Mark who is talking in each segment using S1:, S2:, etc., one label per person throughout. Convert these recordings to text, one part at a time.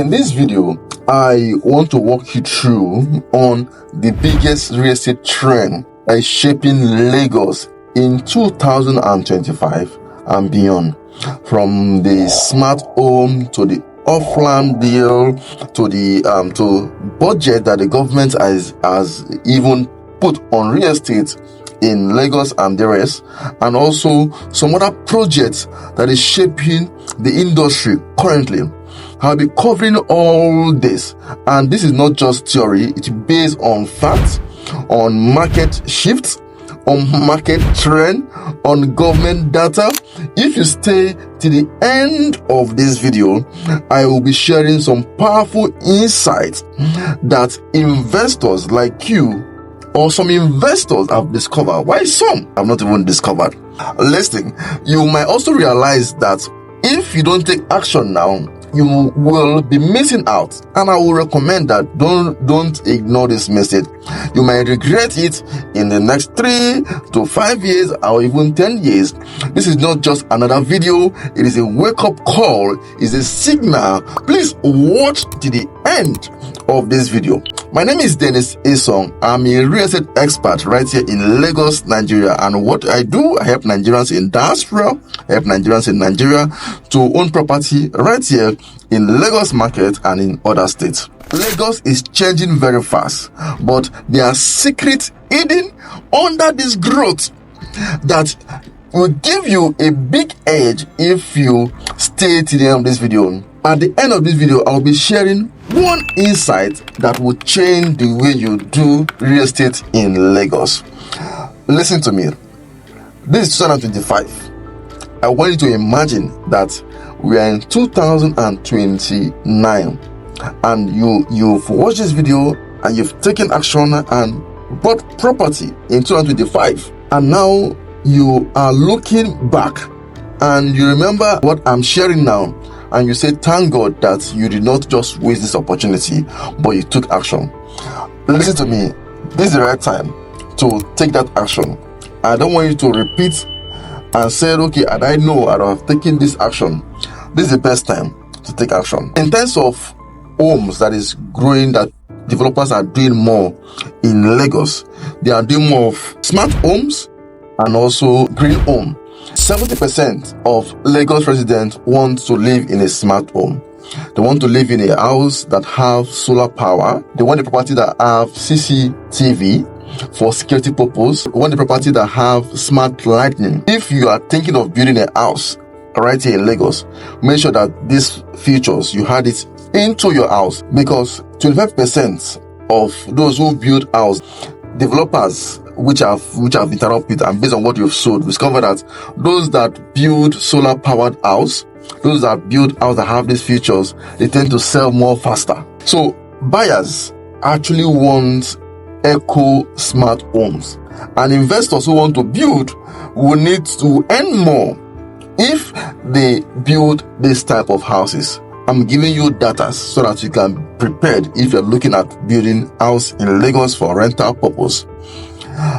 S1: In this video, I want to walk you through on the biggest real estate trend that is shaping Lagos in 2025 and beyond. From the smart home to the off-land deal to the to budget that the government has even put on real estate in Lagos and the rest, and also some other projects that is shaping the industry currently. I'll be covering all this, and this is not just theory. It's based on facts, on market shifts, on market trend, on government data. If you stay to the end of this video, I will be sharing some powerful insights that investors like you or some investors have discovered, while some have not even discovered. Listen, you might also realize that if you don't take action now, you will be missing out, and I will recommend that don't ignore this message. You might regret it in the next 3 to 5 years or even 10 years. This is not just another video, it is a wake-up call, it's a signal. Please watch to the end of this video. My name is Dennis Esong. I'm a real estate expert right here in Lagos, Nigeria, and what I do, I help Nigerians in diaspora, help Nigerians in Nigeria to own property right here in Lagos market and in other states. Lagos is changing very fast, but there are secrets hidden under this growth that will give you a big edge if you stay to the end of this video. At the end of this video, I'll be sharing one insight that will change the way you do real estate in Lagos. Listen to me. This is 2025. I want you to imagine that we are in 2029 and you've watched this video and you've taken action and bought property in 2025, and now you are looking back and you remember what I'm sharing now, and you say thank God that you did not just waste this opportunity, but you took action. Listen to me, this is the right time to take that action. I don't want you to repeat and say, okay, and I know I have taken this action. This is the best time to take action. In terms of homes that is growing, that developers are doing more in Lagos, they are doing more of smart homes and also green home. 70% of Lagos residents want to live in a smart home. They want to live in a house that have solar power. They want a property that have CCTV for security purpose. They want a property that have smart lighting. If you are thinking of building a house right here in Lagos, make sure that these features, you had it into your house, because 25% of those who build house, developers which have interrupted, and based on what you've sold, discover that those that build solar powered house, those that build house that have these features, they tend to sell more faster. So buyers actually want eco smart homes, and investors who want to build will need to earn more if they build this type of houses. I'm giving you data so that you can be prepared if you're looking at building house in Lagos for rental purpose.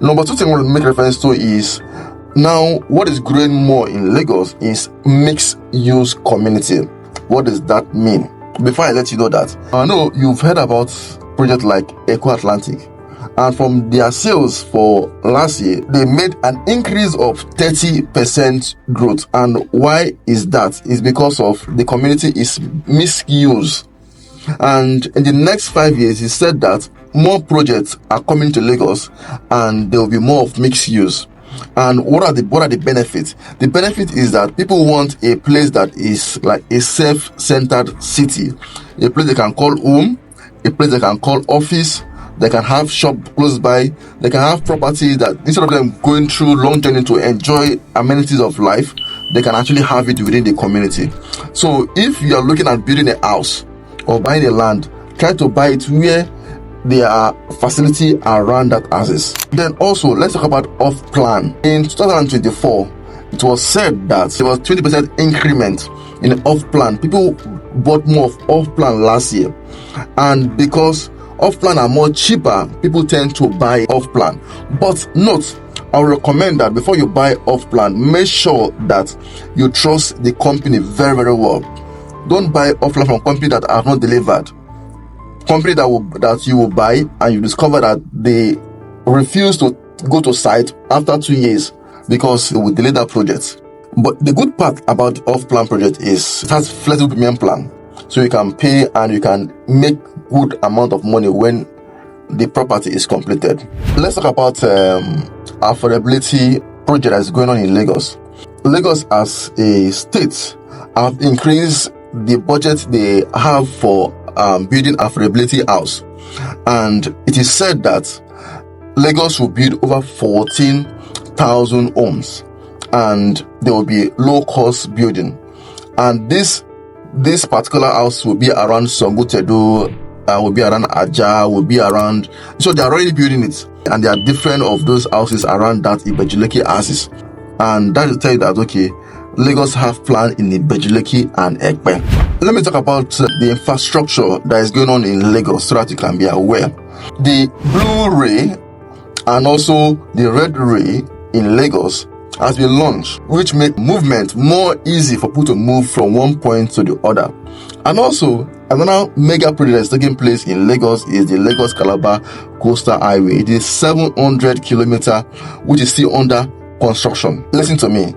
S1: Number 2 thing I want to make reference to is, now what is growing more in Lagos is mixed use community. What does that mean? Before I let you know that, I know you've heard about projects like Eko Atlantic, and from their sales for last year, they made an increase of 30% growth. And why is that? It's because of the community is mixed use. And in the next 5 years, he said that more projects are coming to Lagos and there will be more of mixed use. And what are the benefits? The benefit is that people want a place that is like a self-centered city, a place they can call home, a place they can call office. They can have shop close by. They can have property that instead of them going through long journey to enjoy amenities of life, they can actually have it within the community. So if you are looking at building a house or buying a land, try to buy it where there are facility around that houses. Then also, let's talk about off-plan. In 2024, it was said that there was 20% increment in off-plan. People bought more of off-plan last year, and because off-plan are more cheaper, people tend to buy off-plan. But note, I would recommend that before you buy off-plan, make sure that you trust the company very, very well. Don't buy offline from company that have not delivered. Company that you will buy and you discover that they refuse to go to site after 2 years because it will delay that project. But the good part about off-plan project is it has flexible payment plan, so you can pay and you can make good amount of money when the property is completed. Let's talk about affordability project that's going on in Lagos. Lagos as a state have increased the budget they have for building affordability house, and it is said that Lagos will build over 14,000 homes, and there will be low cost building. And this particular house will be around Songutedo, will be around Aja, will be around, so they are already building it, and there are different of those houses around that Ibejuleki houses. And that will tell you that okay, Lagos have plan in Ibejuleki and Ekpe. Let me talk about the infrastructure that is going on in Lagos so that you can be aware. The blue ray and also the red ray in Lagos has been launched, which make movement more easy for people to move from one point to the other. And also, another mega project that's taking place in Lagos is the Lagos-Calabar Coastal Highway. It is 700 kilometers, which is still under construction. Listen to me.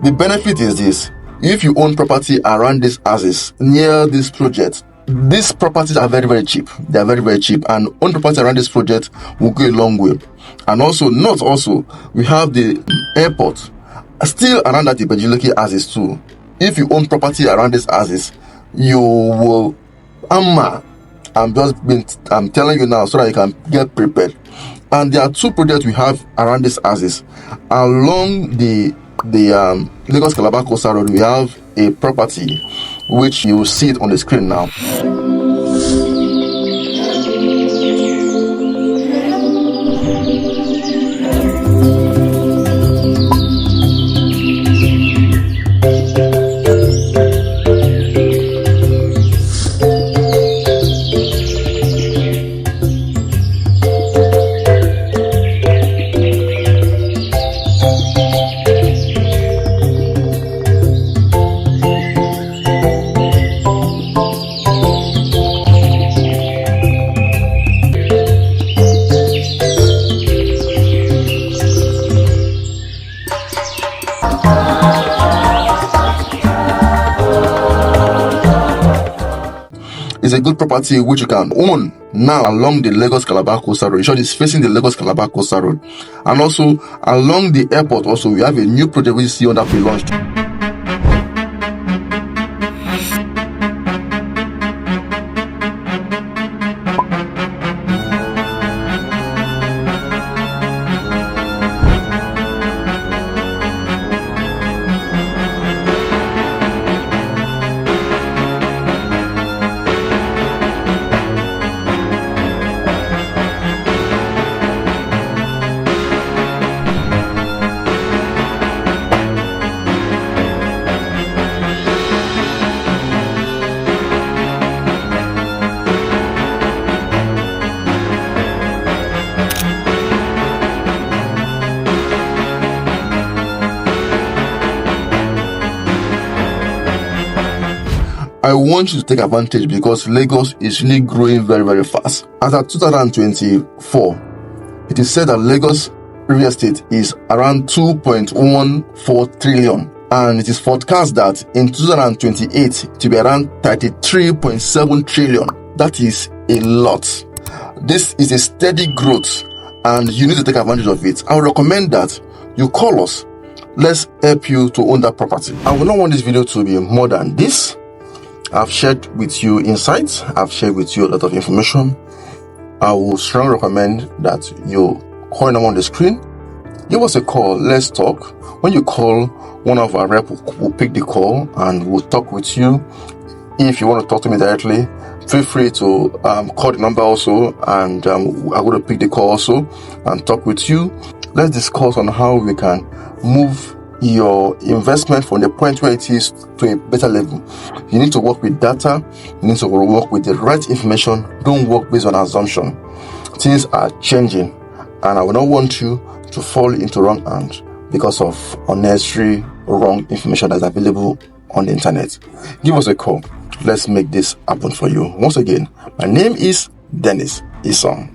S1: The benefit is this: if you own property around these houses near this project, these properties are very, very cheap. They are very, very cheap, and own property around this project will go a long way. And also, we have the airport still around that Ibejuleki houses too. If you own property around these houses, you will I'm telling you now so that you can get prepared. And there are two projects we have around these houses. Along the Lagos-Calabar Coastal Road, we have a property which you will see it on the screen now. It's a good property which you can own now along the Lagos-Calabar Coastal Road. In short, it's facing the Lagos-Calabar Coastal Road. And also along the airport also, we have a new project which is still under pre-launch. I want you to take advantage because Lagos is really growing very, very fast. As of 2024, it is said that Lagos real estate is around 2.14 trillion. And it is forecast that in 2028 to be around 33.7 trillion. That is a lot. This is a steady growth and you need to take advantage of it. I would recommend that you call us. Let's help you to own that property. I would not want this video to be more than this. I've shared with you insights. I've shared with you a lot of information. I will strongly recommend that you call number on the screen. Give us a call. Let's talk. When you call, one of our rep will pick the call and we'll talk with you. If you want to talk to me directly, feel free to call the number also, and I'm going to pick the call also and talk with you. Let's discuss on how we can move your investment from the point where it is to a better level. You need to work with data. You need to work with the right information. Don't work based on assumption. Things are changing, and I will not want you to fall into wrong hands because of unnecessary wrong information that's available on the internet. Give us a call. let's make this happen for you. Once again, my name is Dennis Isong.